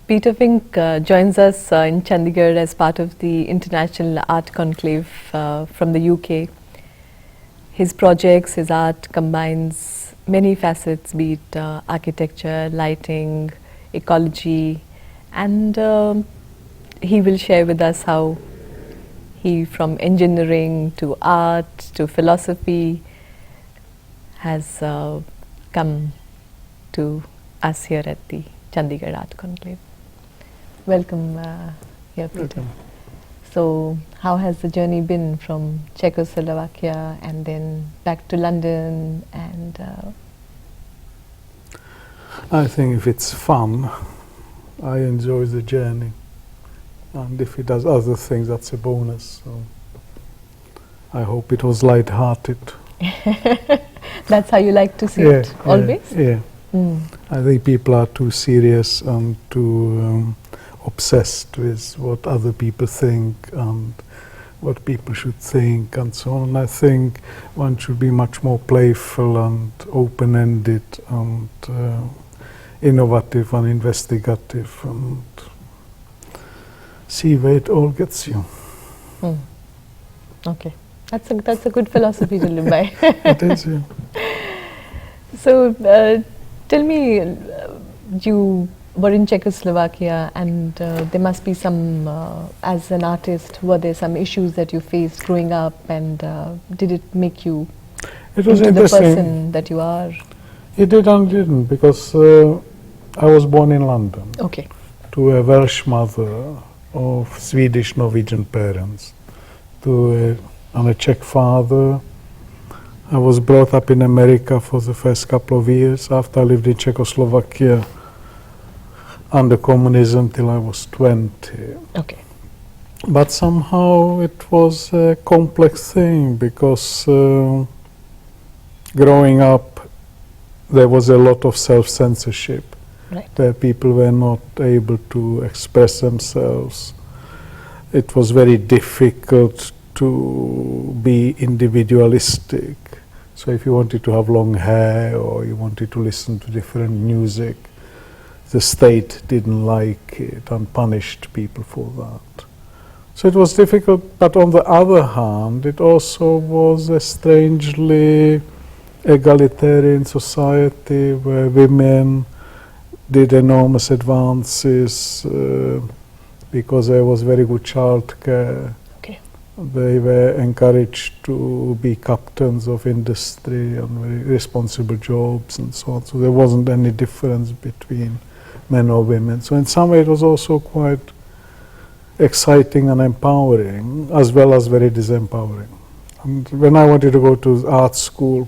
Peter Fink joins us in Chandigarh as part of the International Art Conclave from the UK. His projects, his art combines many facets, be it architecture, lighting, ecology, and he will share with us how he, from engineering to art to philosophy, has come to us here at the Chandigarh Art Conclave. Welcome here, Peter. Welcome. So, how has the journey been from Czechoslovakia and then back to London? And I think if it's fun, I enjoy the journey, and if it does other things, that's a bonus. So I hope it was light-hearted. that's how you like to see it, always? Yeah. I think people are too serious and too obsessed with what other people think and what people should think and so on. I think one should be much more playful and open-ended and innovative and investigative and see where it all gets you. Okay, that's a good philosophy to live by. It is, yeah. So, tell me, you were in Czechoslovakia and there must be some, as an artist, were there some issues that you faced growing up, and did it make you into the person that you are? It did and didn't, because I was born in London. Okay. To a Welsh mother of Swedish Norwegian parents, to a Czech father. I was brought up in America for the first couple of years after I lived in Czechoslovakia under communism till I was 20. Okay. But somehow it was a complex thing, because growing up there was a lot of self-censorship. Right. Where people were not able to express themselves. It was very difficult to be individualistic. So if you wanted to have long hair or you wanted to listen to different music, the state didn't like it and punished people for that. So it was difficult, but on the other hand, it also was a strangely egalitarian society where women did enormous advances because there was very good childcare. Okay. They were encouraged to be captains of industry and very responsible jobs and so on. So there wasn't any difference between men or women. So in some way it was also quite exciting and empowering, as well as very disempowering. And when I wanted to go to art school,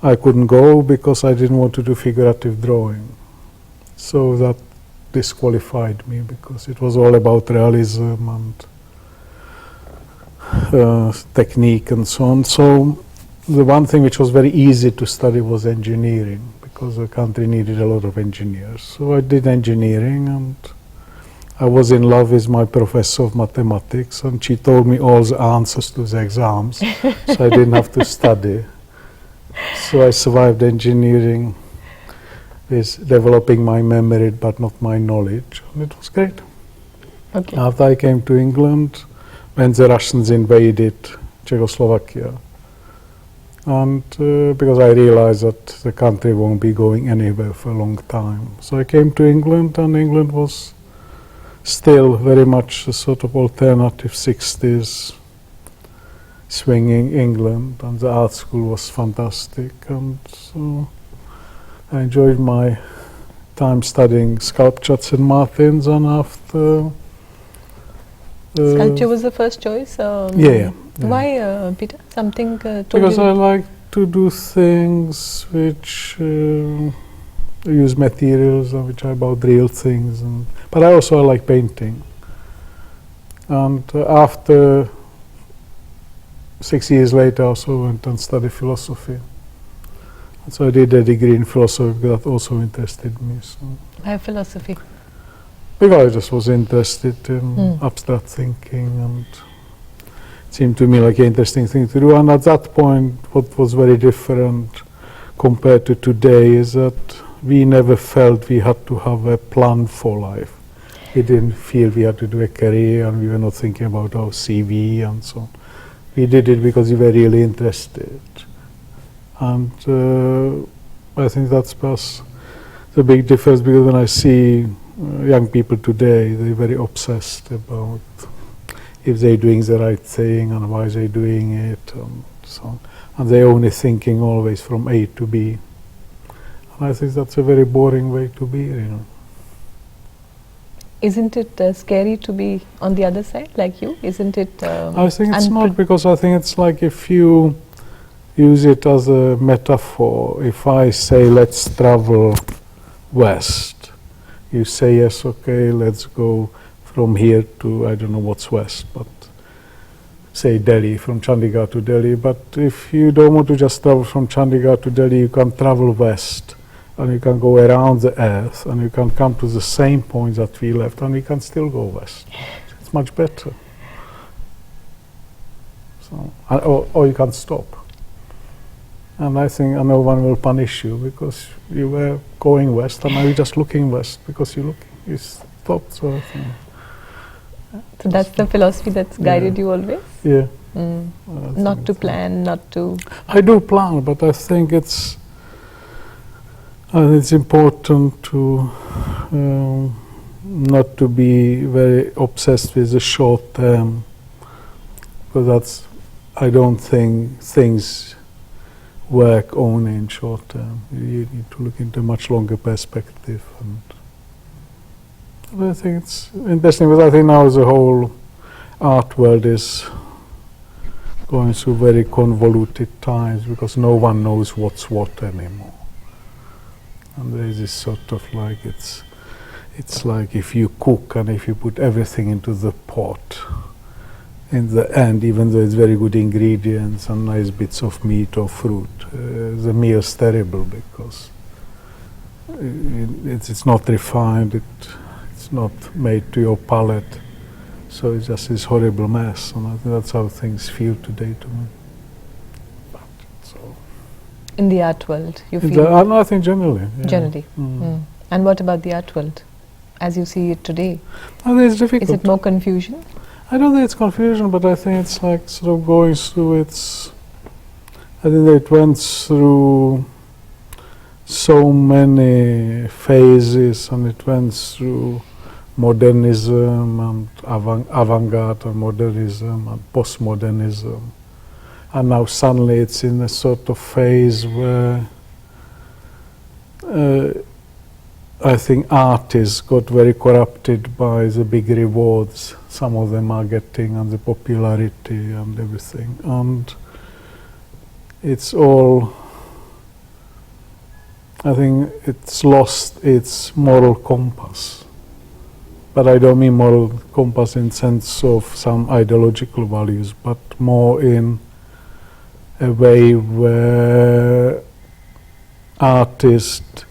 I couldn't go because I didn't want to do figurative drawing. So that disqualified me, because it was all about realism and technique and so on. So the one thing which was very easy to study was engineering, because the country needed a lot of engineers. So I did engineering, and I was in love with my professor of mathematics, and she told me all the answers to the exams, so I didn't have to study. So I survived engineering, is developing my memory but not my knowledge, and it was great. Okay. After I came to England, when the Russians invaded Czechoslovakia, and because I realized that the country won't be going anywhere for a long time, so I came to England, and England was still very much a sort of alternative 60s swinging England, and the art school was fantastic, and so I enjoyed my time studying sculpture at St. Martin's, and after... Sculpture was the first choice? Yeah. Why, Peter? Something told because you? I like to do things which use materials and which are about real things. But I also like painting. And after 6 years later, I also went and studied philosophy. So I did a degree in philosophy that also interested me. So. Why philosophy? Because I just was interested in abstract thinking, and it seemed to me like an interesting thing to do. And at that point, what was very different compared to today is that we never felt we had to have a plan for life. We didn't feel we had to do a career, and we were not thinking about our CV and so on. We did it because we were really interested. And I think that's perhaps the big difference, because when I see young people today, they're very obsessed about if they're doing the right thing and why they're doing it and so on. And they're only thinking always from A to B. And I think that's a very boring way to be, you know. Isn't it scary to be on the other side, like you? Isn't it? I think it's not, because I think it's like if you use it as a metaphor. If I say, let's travel west, you say, yes, okay, let's go from here to, I don't know what's west, but say Delhi, from Chandigarh to Delhi. But if you don't want to just travel from Chandigarh to Delhi, you can travel west, and you can go around the earth, and you can come to the same point that we left, and we can still go west. It's much better. So, or you can stop. And I think no one will punish you because you were going west, and now you're just looking west because you stopped. So I think so that's the philosophy that's guided you always? Yeah. Not to plan, not to... I do plan, but I think it's important to not to be very obsessed with the short term, because I don't think things work only in short term. You need to look into a much longer perspective. And I think it's interesting, because I think now the whole art world is going through very convoluted times, because no one knows what's what anymore. And there is this sort of like, it's like if you cook and if you put everything into the pot, in the end, even though it's very good ingredients and nice bits of meat or fruit, the meal's terrible, because it's not refined, it's not made to your palate, so it's just this horrible mess. And I think that's how things feel today to me. In the art world, you feel? I think generally. Yeah. Generally. And what about the art world, as you see it today? I think it's difficult. Is it more confusion? I don't think it's confusion, but I think it's like sort of going through its... I think that it went through so many phases, and it went through modernism and avant-garde and modernism and postmodernism. And now suddenly it's in a sort of phase where I think artists got very corrupted by the big rewards some of them are getting, and the popularity and everything. And it's all, I think it's lost its moral compass. But I don't mean moral compass in sense of some ideological values, but more in a way where artists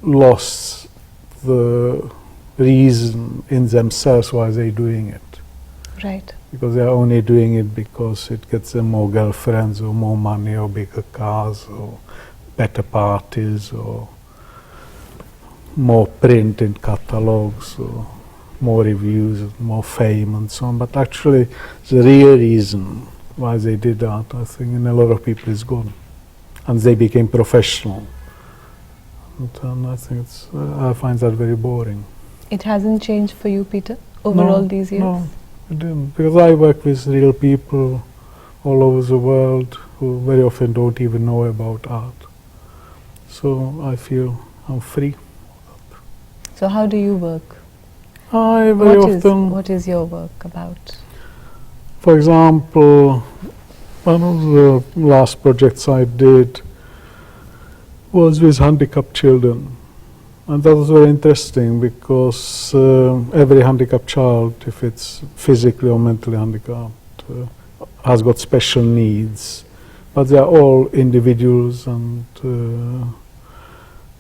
lost the reason in themselves why they're doing it. Right. Because they're only doing it because it gets them more girlfriends or more money or bigger cars or better parties or more print in catalogs or more reviews, more fame and so on. But actually the real reason why they did that, I think in a lot of people is gone. And they became professional. And I think I find that very boring. It hasn't changed for you, Peter, over all these years? No, it didn't. Because I work with real people all over the world who very often don't even know about art. So I feel I'm free. So how do you work? What is your work about? For example, one of the last projects I did was with handicapped children. And that was very interesting because every handicapped child, if it's physically or mentally handicapped, has got special needs. But they are all individuals and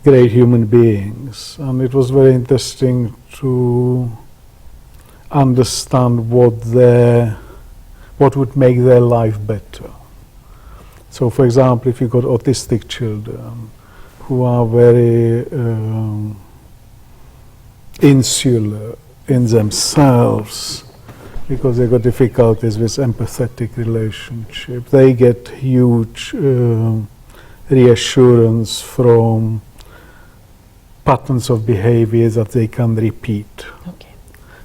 great human beings. And it was very interesting to understand what would make their life better. So, for example, if you got autistic children who are very insular in themselves because they got difficulties with empathetic relationship. They get huge reassurance from patterns of behavior that they can repeat. Okay.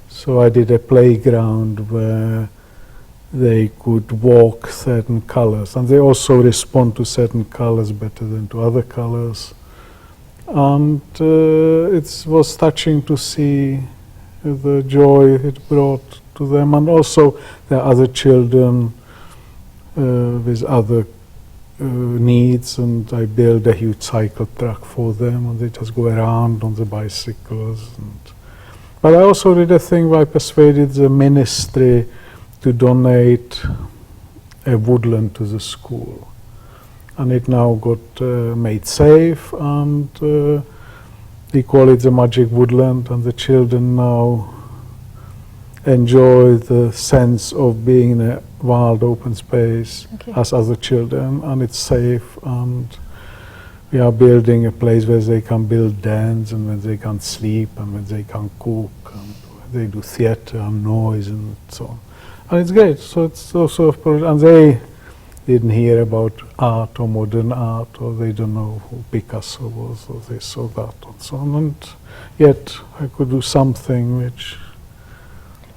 So I did a playground where they could walk certain colors, and they also respond to certain colors better than to other colors. And it was touching to see the joy it brought to them. And also there are other children with other needs, and I built a huge cycle track for them, and they just go around on the bicycles. But I also did a thing where I persuaded the ministry to donate a woodland to the school. And it now got made safe, and we call it the Magic Woodland, and the children now enjoy the sense of being in a wild open space as other children, and it's safe, and we are building a place where they can build dens, and where they can sleep, and where they can cook, and they do theatre and noise and so on. And it's great. So it's also, and they didn't hear about art or modern art, or they don't know who Picasso was, or they saw that and so on. And yet I could do something which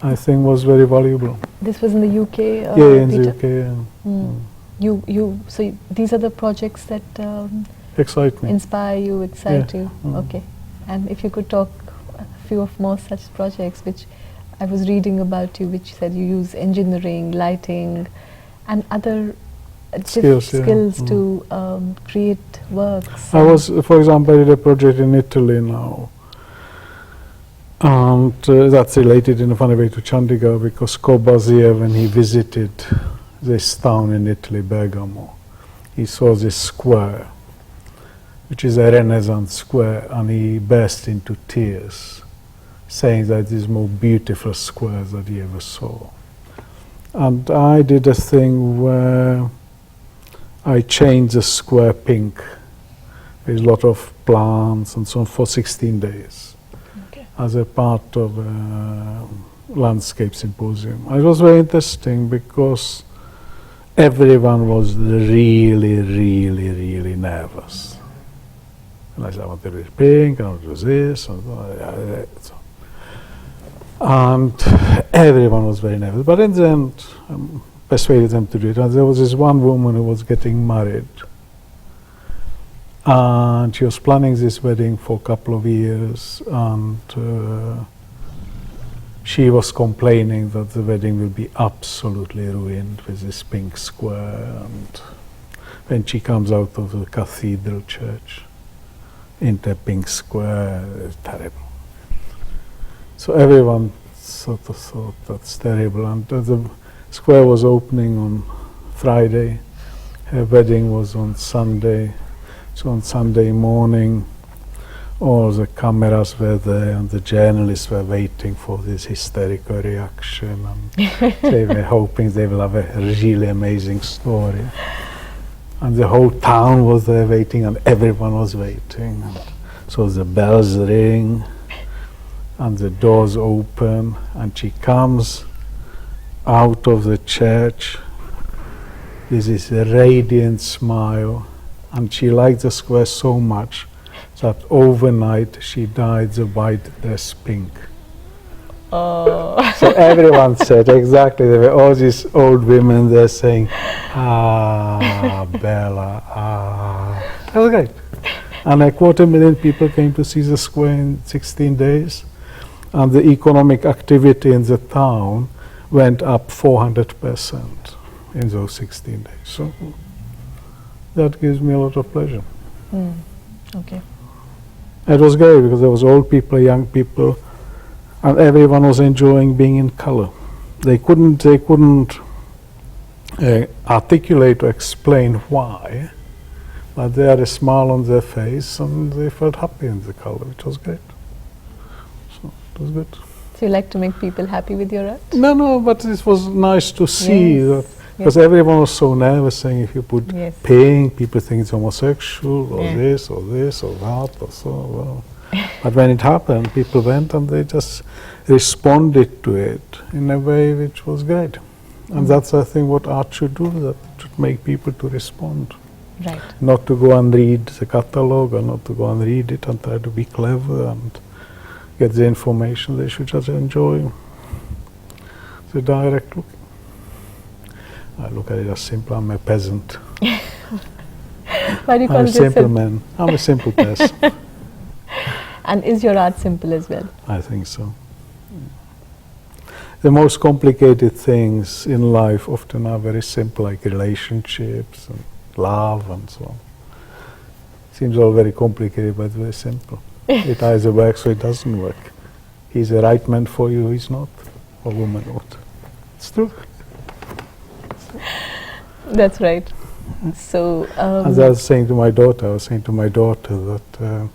I think was very valuable. This was in the UK? Yeah, in the UK. So these are the projects that excite me. Inspire you, excite you. Mm. Okay. And if you could talk a few of more such projects, which I was reading about you, which said you use engineering, lighting, and other skills to create works. I was, for example, I did a project in Italy now, and that's related in a funny way to Chandigarh, because Corbusier, when he visited this town in Italy, Bergamo, he saw this square, which is a Renaissance square, and he burst into tears, saying that this is the most beautiful square that he ever saw. And I did a thing where I changed the square pink with a lot of plants and so on for 16 days as a part of a landscape symposium. It was very interesting because everyone was really, really, really nervous. And I said, I want to do pink, I want to do this, and so. And everyone was very nervous. But in the end, persuaded them to do it. And there was this one woman who was getting married. And she was planning this wedding for a couple of years. And she was complaining that the wedding will be absolutely ruined with this pink square. And when she comes out of the cathedral church into a pink square, it's terrible. So everyone sort of thought that's terrible, and the square was opening on Friday, her wedding was on Sunday, so on Sunday morning all the cameras were there and the journalists were waiting for this hysterical reaction, and they were hoping they will have a really amazing story. And the whole town was there waiting, and everyone was waiting. And so the bells ring, and the doors open, and she comes out of the church with this radiant smile, and she liked the square so much that overnight she dyed the white dress pink. Oh. So everyone said exactly, there were all these old women there saying, ah, Bella, ah. That was great. And 250,000 people came to see the square in 16 days. And the economic activity in the town went up 400% in those 16 days. So that gives me a lot of pleasure. Okay. It was great because there was old people, young people, and everyone was enjoying being in color. They couldn't articulate or explain why, but they had a smile on their face and they felt happy in the color, which was great. It was good. So you like to make people happy with your art? No, but it was nice to see that Because everyone was so nervous, saying if you put Yes. pink, people think it's homosexual, or Yeah. this, or this, or that, or so. Well. But when it happened, people went and they just responded to it in a way which was great. And that's, I think, what art should do, that it should make people to respond. Right. Not to go and read the catalogue, or not to go and read it and try to be clever and get the information. They should just enjoy the direct look. I look at it as simple. I'm a peasant. Why do you call I'm a it simple man. I'm a simple person. And is your art simple as well? I think so. The most complicated things in life often are very simple, like relationships and love and so on. Seems all very complicated, but very simple. It either works or it doesn't work. He's the right man for you, he's not, or woman not. It's true. That's right. So, As I was saying to my daughter, that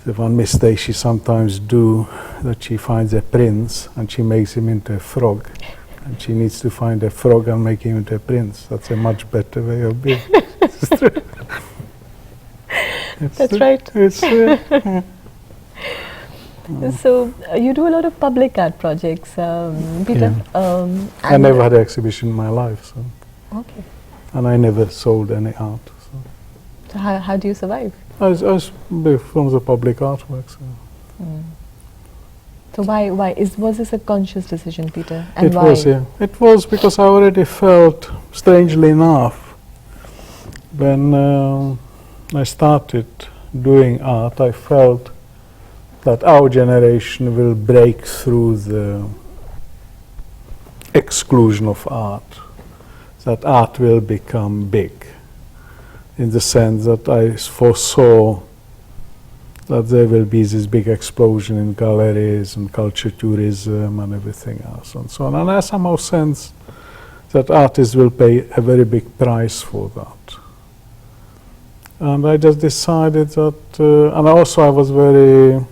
the one mistake she sometimes do, that she finds a prince and she makes him into a frog, and she needs to find a frog and make him into a prince. That's a much better way of being. It's true. That's right. It's true. So you do a lot of public art projects, Peter. I never had an exhibition in my life, so. Okay. And I never sold any art. So how do you survive? I was from the public artwork. So. So why was this a conscious decision, Peter? And It why? was, yeah. It was because I already felt, strangely enough, when I started doing art, I felt that our generation will break through the exclusion of art, that art will become big, in the sense that I foresaw that there will be this big explosion in galleries and culture tourism and everything else and so on. And I somehow sense that artists will pay a very big price for that. And I just decided that, and also I was very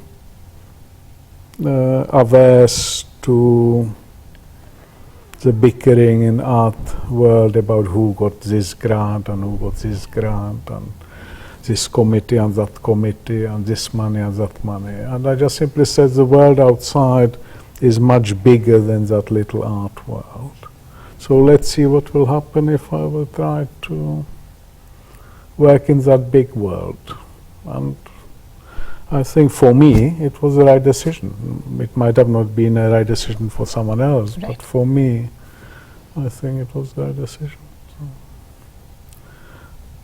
averse to the bickering in art world about who got this grant and who got this grant and this committee and that committee and this money and that money. And I just simply said the world outside is much bigger than that little art world. So let's see what will happen if I will try to work in that big world. And I think for me it was the right decision. It might have not been a right decision for someone else, Right. but for me I think it was the right decision.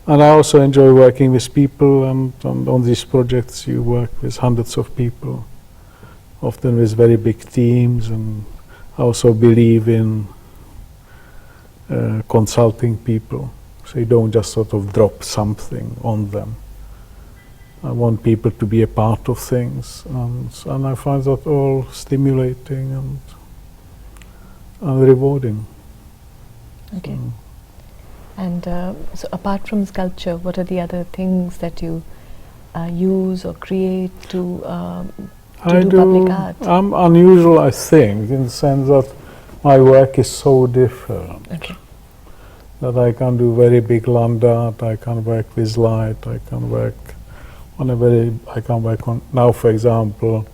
And I also enjoy working with people, and on these projects you work with hundreds of people, often with very big teams, and I also believe in consulting people, so you don't just sort of drop something on them. I want people to be a part of things, and I find that all stimulating and rewarding. Okay. And so apart from sculpture, what are the other things that you use or create to do public art? I'm unusual, I think, in the sense that my work is so different. Okay. That I can do very big land art, I can work with light, I can work on now, for example,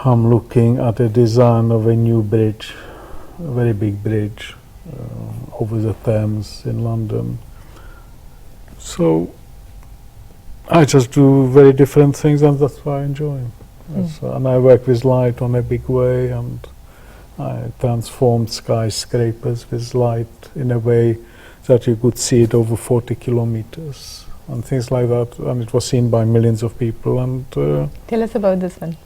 I'm looking at a design of a new bridge, a very big bridge over the Thames in London. So I just do very different things, and that's what I enjoy. And I work with light on a big way, and I transformed skyscrapers with light in a way that you could see it over 40 kilometers and things like that, and it was seen by millions of people. And Tell us about this one.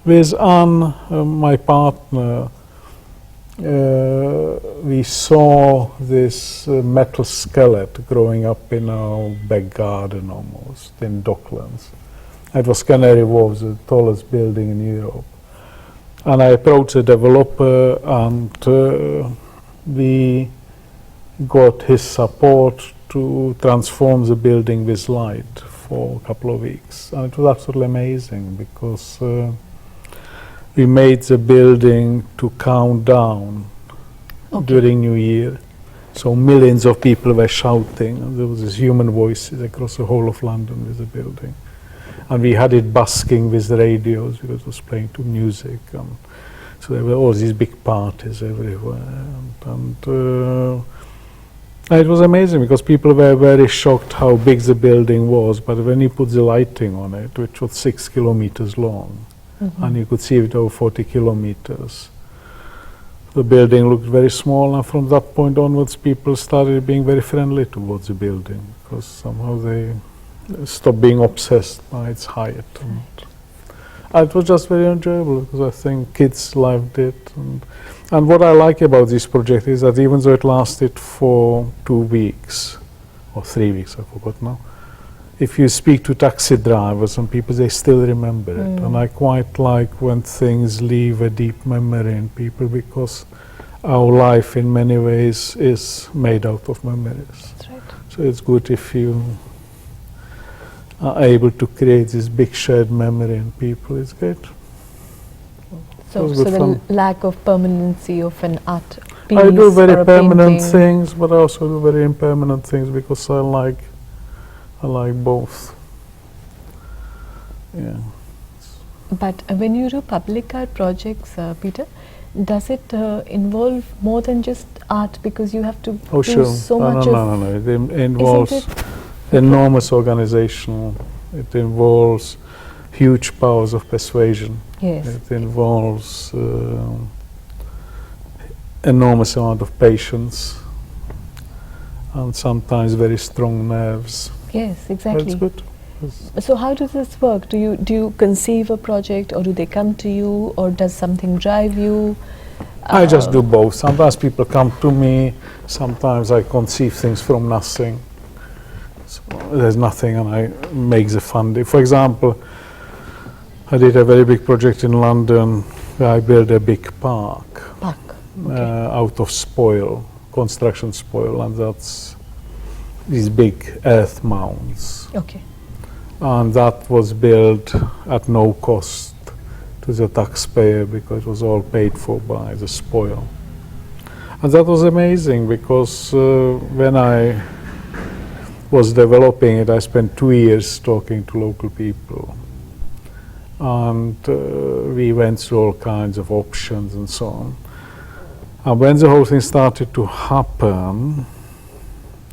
with Anne, my partner, we saw this metal skeleton growing up in our back garden almost, in Docklands. It was Canary Wharf, the tallest building in Europe. And I approached the developer, and we got his support to transform the building with light for a couple of weeks. And it was absolutely amazing, because we made the building to count down during New Year. So millions of people were shouting, and there was this human voices across the whole of London with the building. And we had it busking with the radios because it was playing to music. And so there were all these big parties everywhere. And it was amazing because people were very shocked how big the building was, but when you put the lighting on it, which was 6 kilometers long, and you could see it over 40 kilometers, the building looked very small, and from that point onwards people started being very friendly towards the building because somehow they stopped being obsessed by its height. And it was just very enjoyable because I think kids loved it. And what I like about this project is that even though it lasted for 2 weeks, or 3 weeks, I forgot now, if you speak to taxi drivers and people, they still remember it. And I quite like when things leave a deep memory in people because our life in many ways is made out of memories. That's right. So it's good if you are able to create this big shared memory in people. It's great. So the lack of permanency of an art piece. I do very or a permanent painting. things, but I also do very impermanent things because I like both. Yeah. But when you do public art projects, Peter, does it involve more than just art because you have to do so much of... No. It involves enormous organizational. It involves huge powers of persuasion. Yes. It involves enormous amount of patience and sometimes very strong nerves. Yes, exactly. That's good. So how does this work? Do you conceive a project, or do they come to you, or does something drive you? I just do both. Sometimes people come to me, sometimes I conceive things from nothing. So there's nothing and I make the funding. For example, I did a very big project in London where I built a big park. Out of spoil, construction spoil, and that's these big earth mounds. Okay. And that was built at no cost to the taxpayer because it was all paid for by the spoil. And that was amazing because when I was developing it, I spent 2 years talking to local people. And we went through all kinds of options and so on. And when the whole thing started to happen,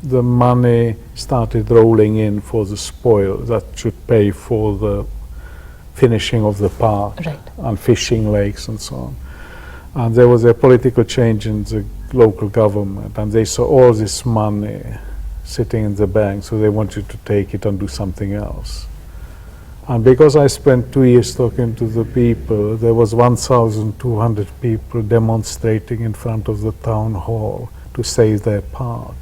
the money started rolling in for the spoil that should pay for the finishing of the park and fishing lakes and so on. And there was a political change in the local government, and they saw all this money sitting in the bank, so they wanted to take it and do something else. And because I spent 2 years talking to the people, there was 1,200 people demonstrating in front of the town hall to save their park.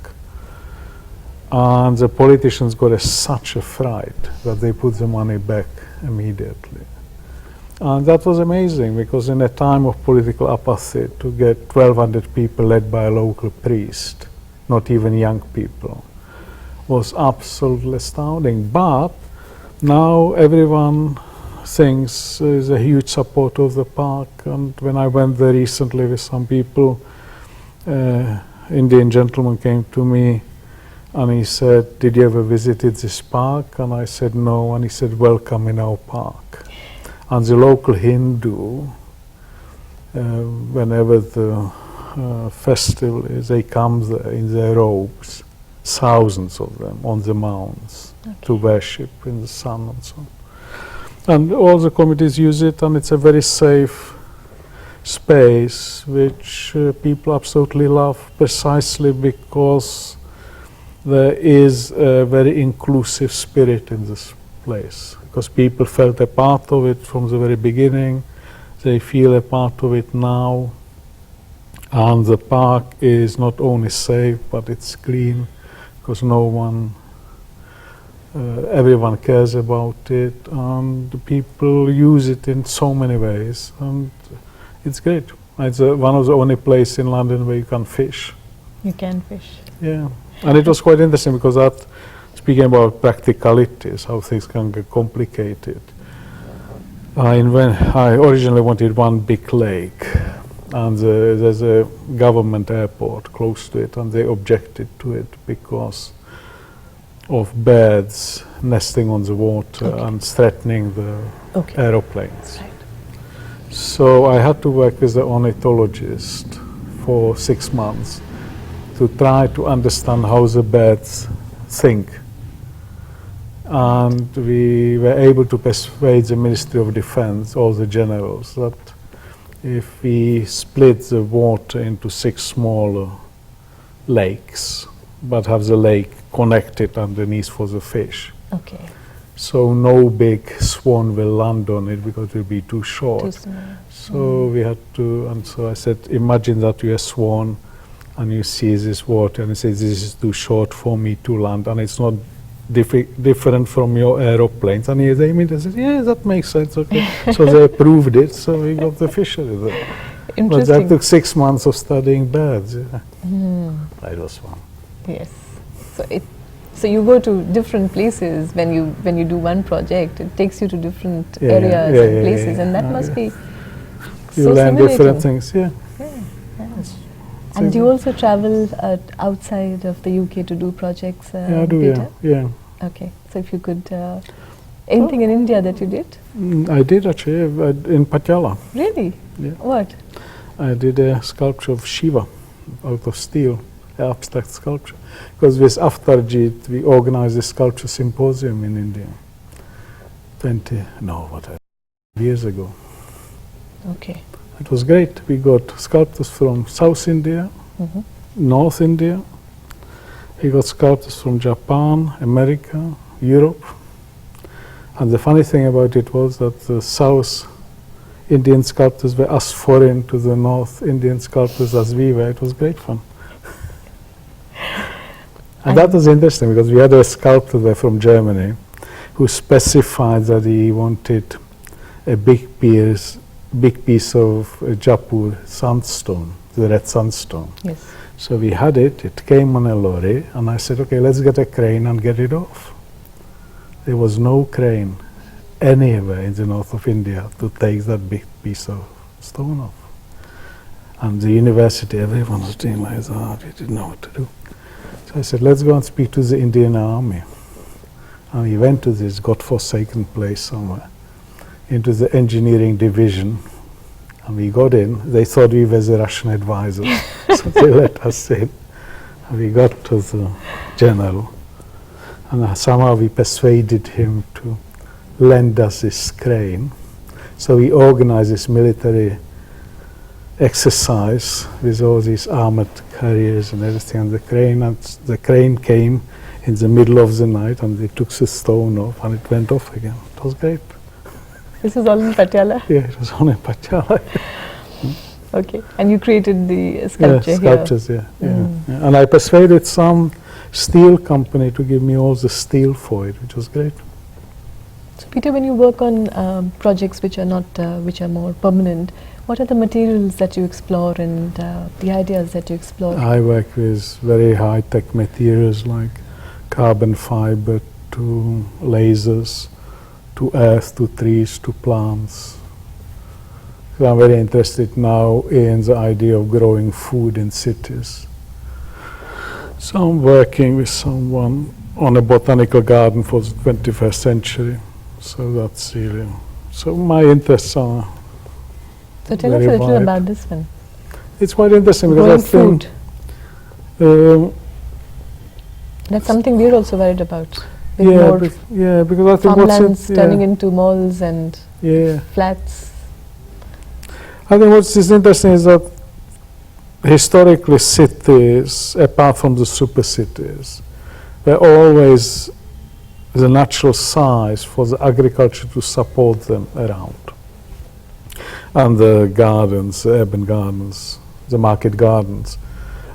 And the politicians got such a fright that they put the money back immediately. And that was amazing because in a time of political apathy, to get 1,200 people led by a local priest, not even young people, was absolutely astounding. But now everyone thinks is a huge support of the park, and when I went there recently with some people, Indian gentleman came to me and he said, "Did you ever visited this park?" And I said, "No," and he said, "Welcome in our park." And the local Hindu, whenever the festival is, they come there in their robes, thousands of them on the mounds to worship in the sun and so on. And all the committees use it, and it's a very safe space which people absolutely love, precisely because there is a very inclusive spirit in this place, because people felt a part of it from the very beginning, they feel a part of it now, and the park is not only safe but it's clean, because no one, everyone cares about it, and the people use it in so many ways, and it's great. It's one of the only places in London where you can fish. You can fish. Yeah, and it was quite interesting because that, speaking about practicalities, how things can get complicated. I originally wanted one big lake, and there's a government airport close to it, and they objected to it because of birds nesting on the water and threatening the aeroplanes. Right. So I had to work with the ornithologist for 6 months to try to understand how the birds think. And we were able to persuade the Ministry of Defense, all the generals, that if we split the water into 6 smaller lakes, but have the lake connected underneath for the fish, Okay. so no big swan will land on it because it will be too short. Too small. So we had to, and so I said, imagine that you're a swan and you see this water and you say, this is too short for me to land, and it's not different from your aeroplanes. And they immediately said, yeah, that makes sense, okay. So they approved it, so we got the fishery there. But Interesting. that took 6 months of studying birds. Yeah. That was fun. Yes. So you go to different places when you do one project. It takes you to different areas and places, and that must be You so learn stimulating. different things, yeah. Yes. And do you also travel outside of the UK to do projects, Yeah, I do, Peter? yeah. Okay. So if you could, anything in India that you did? I did actually, in Patiala. Really? Yeah. What? I did a sculpture of Shiva out of steel, an abstract sculpture. Because with Avtarjeet, we organized a sculpture symposium in India 20 years ago. Okay. It was great. We got sculptors from South India, North India. We got sculptors from Japan, America, Europe. And the funny thing about it was that the South Indian sculptors were as foreign to the North Indian sculptors as we were. It was great fun. And that was interesting because we had a sculptor there from Germany who specified that he wanted a big piece of Jaipur sandstone, the red sandstone. Yes. So we had it, it came on a lorry, and I said, okay, let's get a crane and get it off. There was no crane anywhere in the north of India to take that big piece of stone off. And the university, everyone was doing like that, we didn't know what to do. So I said, let's go and speak to the Indian Army. And we went to this godforsaken place somewhere, into the engineering division, and we got in. They thought we were the Russian advisors, so they let us in. And we got to the general, and somehow we persuaded him to lend us this crane. So we organized this military exercise with all these armored carriers and everything, and the crane came in the middle of the night, and they took the stone off, and it went off again. It was great. This is all in Patiala? Yeah, it was on in Patiala. Okay. And you created the sculpture here? Sculptures, yeah. And I persuaded some steel company to give me all the steel for it, which was great. So Peter, when you work on projects which are not, which are more permanent, what are the materials that you explore and the ideas that you explore? I work with very high-tech materials like carbon fiber to lasers, to earth, to trees, to plants. So I'm very interested now in the idea of growing food in cities. So I'm working with someone on a botanical garden for the 21st century. So that's really, so my interests are So tell us a little about this one. It's quite interesting because Growing I think that's something we're also worried about. With yeah, more because I think farmlands turning into malls and flats. I think what's interesting is that historically cities, apart from the super cities, were always the natural size for the agriculture to support them around. And the gardens, the urban gardens, the market gardens.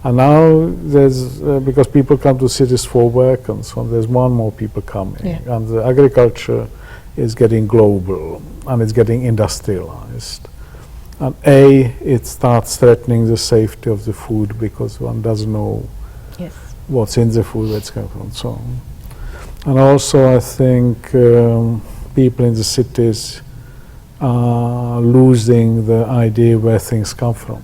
And now there's, because people come to cities for work and so on, there's more and more people coming. Yeah. And the agriculture is getting global and it's getting industrialized. And it starts threatening the safety of the food because one doesn't know what's in the food, where it's coming from, and so on. And also I think people in the cities are losing the idea where things come from.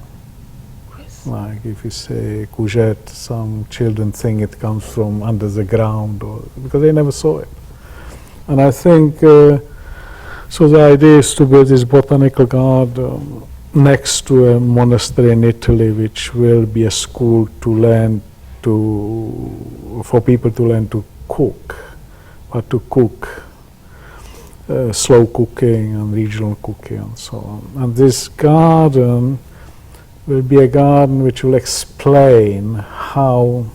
Yes. Like if you say courgette, some children think it comes from under the ground, or because they never saw it. And I think so. The idea is to build this botanical garden next to a monastery in Italy, which will be a school to learn for people to learn to cook, but to cook slow cooking and regional cooking and so on. And this garden will be a garden which will explain how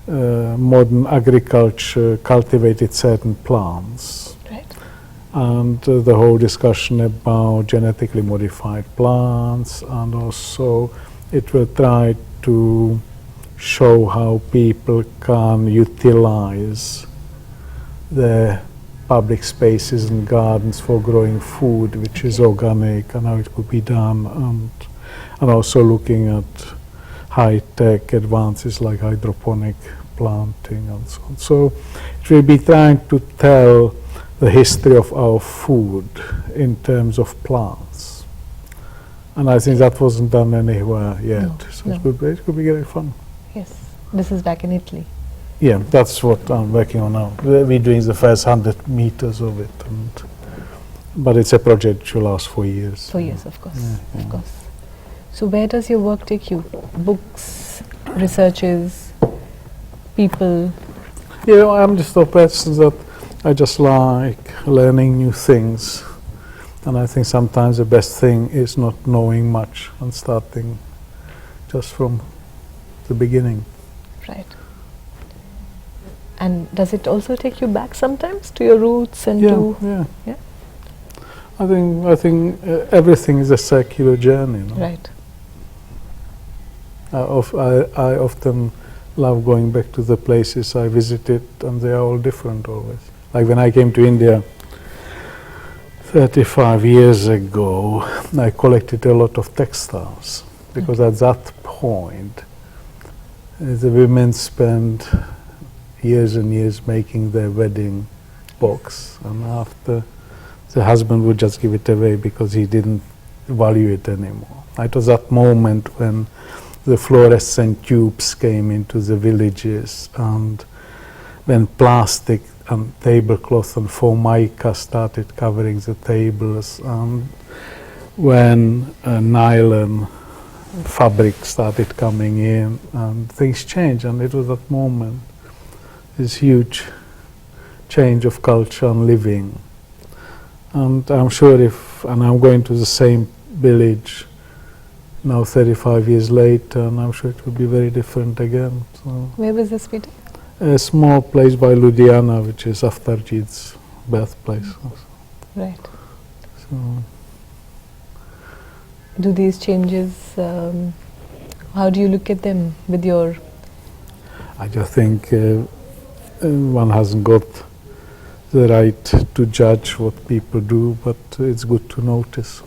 modern agriculture cultivated certain plants. Right. And the whole discussion about genetically modified plants, and also it will try to show how people can utilize the public spaces and gardens for growing food which is organic, and how it could be done, and also looking at high-tech advances like hydroponic planting and so on. So it will be trying to tell the history of our food in terms of plants. And I think that wasn't done anywhere yet. No, So no. it could be very fun. Yes. This is back in Italy. Yeah, that's what I'm working on now. We're doing the first 100 meters of it, but it's a project which will last for years. For years, of course. Yeah, Of yeah. course. So where does your work take you? Books, researches, people? You know, I'm just a person that I just like learning new things, and I think sometimes the best thing is not knowing much and starting just from the beginning. Right. And does it also take you back sometimes to your roots and Yeah, to... yeah. Yeah? I think everything is a circular journey. No? Right. I often love going back to the places I visited, and they are all different always. Like when I came to India 35 years ago, I collected a lot of textiles, because at that point the women spent years and years making their wedding box, and after the husband would just give it away because he didn't value it anymore. It was that moment when the fluorescent tubes came into the villages, and when plastic and tablecloth and formica started covering the tables, and when nylon fabric started coming in, and things changed, and it was that moment, this huge change of culture and living. And I'm sure and I'm going to the same village now 35 years later, and I'm sure it will be very different again. So Where was this meeting? a small place by Ludhiana, which is Avtarjeet's birthplace. Right. So Do these changes, how do you look at them with your... I just think one hasn't got the right to judge what people do, but it's good to notice.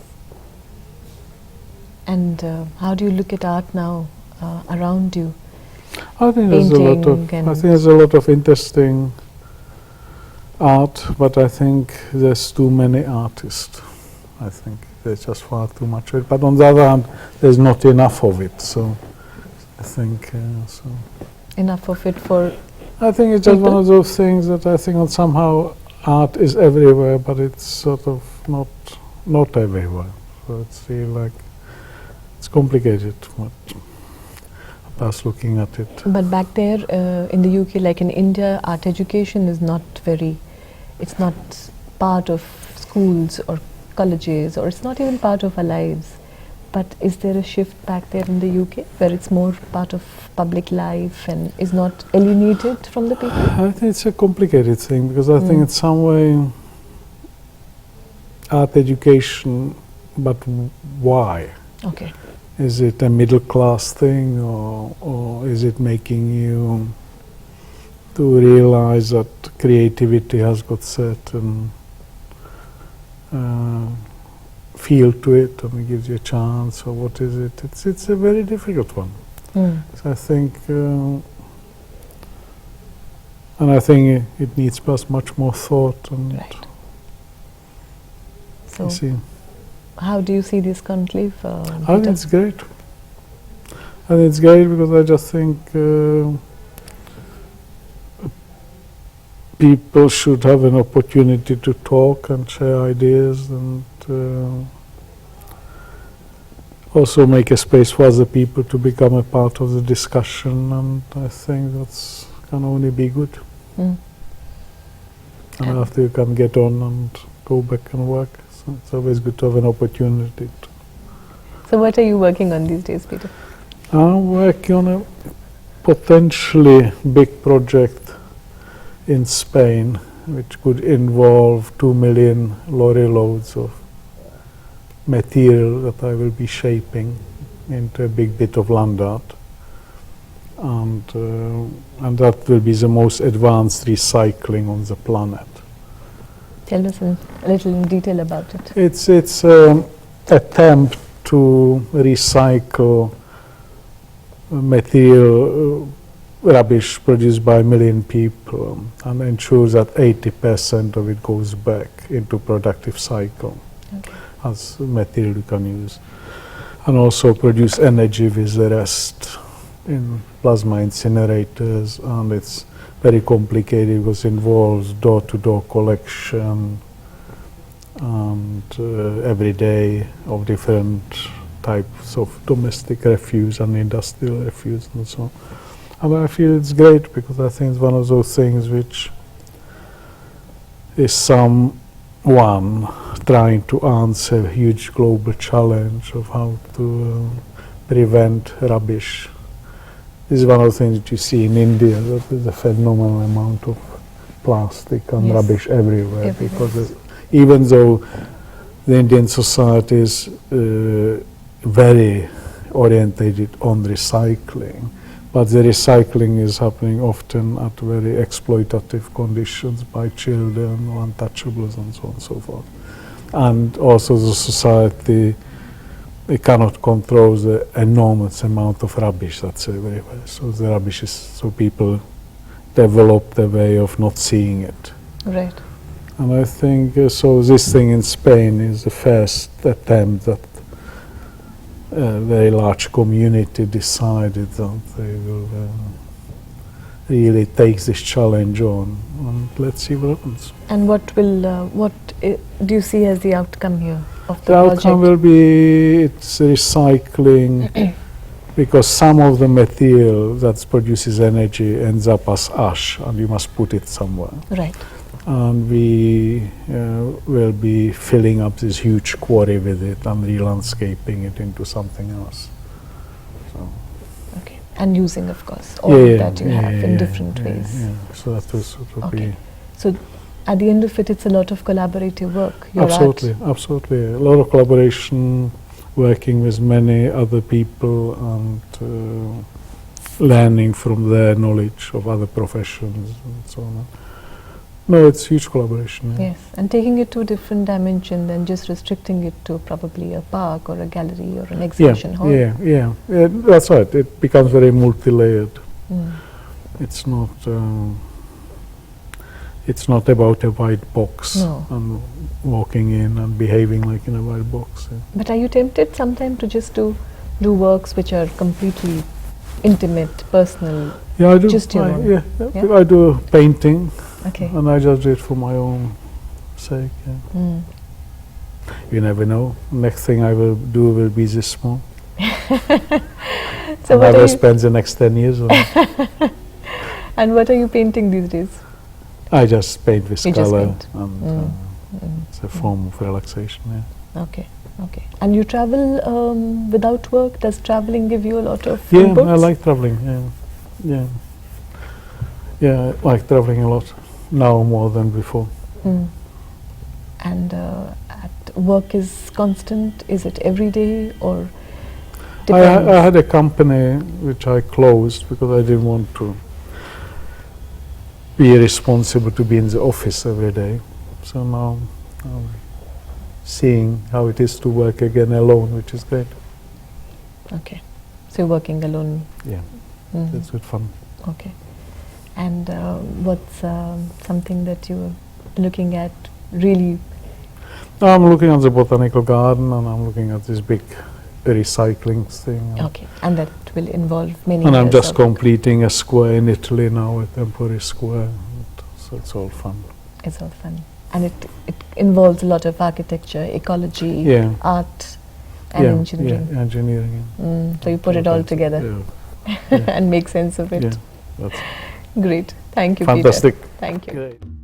And how do you look at art now around you? I think there's a lot of interesting art, but I think there's too many artists. I think there's just far too much of it. But on the other hand, there's not enough of it. So I think Enough of it for... I think it's just people? one of those things that I think that somehow art is everywhere, but it's sort of not everywhere. So it's really like it's complicated. But past looking at it. But back there in the UK, like in India, art education is not very, it's not part of schools or colleges, or it's not even part of our lives. But is there a shift back there in the UK where it's more part of public life and is not alienated from the people? I think it's a complicated thing, because I think in some way art education, but why? Okay. Is it a middle class thing, or is it making you to realize that creativity has got certain feel to it, and it gives you a chance, or what is it? It's a very difficult one. So I think, and I think it needs perhaps much more thought. And Right. So, I see. how do you see this conclave? I think it's great. I think it's great because I just think people should have an opportunity to talk and share ideas, and also make a space for other people to become a part of the discussion, and I think that's can only be good. Mm. And after you can get on and go back and work, so it's always good to have an opportunity. So what are you working on these days, Peter? I'm working on a potentially big project in Spain, which could involve 2 million lorry loads of material that I will be shaping into a big bit of land art, and that will be the most advanced recycling on the planet. Tell us a little in detail about it. It's attempt to recycle material rubbish produced by a million people and ensure that 80% of it goes back into productive cycle. Okay. As material you can use, and also produce energy with the rest in plasma incinerators, and it's very complicated because it involves door-to-door collection and every day of different types of domestic refuse and industrial refuse and so on. And I feel it's great because I think it's one of those things which is someone trying to answer a huge global challenge of how to prevent rubbish. This is one of the things that you see in India, that there's a phenomenal amount of plastic and rubbish everywhere. Because even though the Indian society is very orientated on recycling, but the recycling is happening often at very exploitative conditions by children, untouchables and so on and so forth. And also the society, it cannot control the enormous amount of rubbish that's everywhere. So the rubbish is, so people develop the way of not seeing it. Right. And I think so this thing in Spain is the first attempt that a very large community decided that they will really take this challenge on, and let's see what happens. And what do you see as the outcome here of the project? project? Outcome will be it's recycling because some of the material that produces energy ends up as ash, and you must put it somewhere. Right. And we will be filling up this huge quarry with it and re-landscaping it into something else. So. Okay. And using, of course, all that you have in different ways. Yeah. So that will sort of be. So at the end of it, it's a lot of collaborative work. Absolutely. A lot of collaboration, working with many other people and learning from their knowledge of other professions and so on. No, it's huge collaboration. Yeah. Yes, and taking it to a different dimension than just restricting it to probably a park or a gallery or an exhibition hall. Yeah, that's right. It becomes very multi-layered. It's not. It's not about a white box and walking in and behaving like in a white box. Yeah. But are you tempted sometimes to just do works which are completely intimate, personal? Yeah, I do. Just your own? I do painting. Okay. And I just do it for my own sake. Yeah. You never know. Next thing I will do will be this small. So I will spend the next 10 years on it. And what are you painting these days? I just paint with color, and it's a form of relaxation. Yeah. Okay. And you travel without work? Does traveling give you a lot of Yeah, inputs? I like traveling. Yeah, I like traveling a lot. Now more than before. And work is constant? Is it every day or depends? I had a company which I closed because I didn't want to be responsible to be in the office every day. So now I'm seeing how it is to work again alone, which is great. Okay. So you're working alone? Yeah, that's good fun. Okay. And what's something that you're looking at really I'm looking at the botanical garden, and I'm looking at this big recycling thing. Okay, and that will involve many. And I'm years just of completing a square in Italy now, a temporary square. So it's all fun. It's all fun, and it involves a lot of architecture, ecology, Yeah. art, and engineering. Yeah, engineering. So you put it all together Yeah. and make sense of it. Yeah, that's Great. Thank you, fantastic. Peter. Thank you. Great.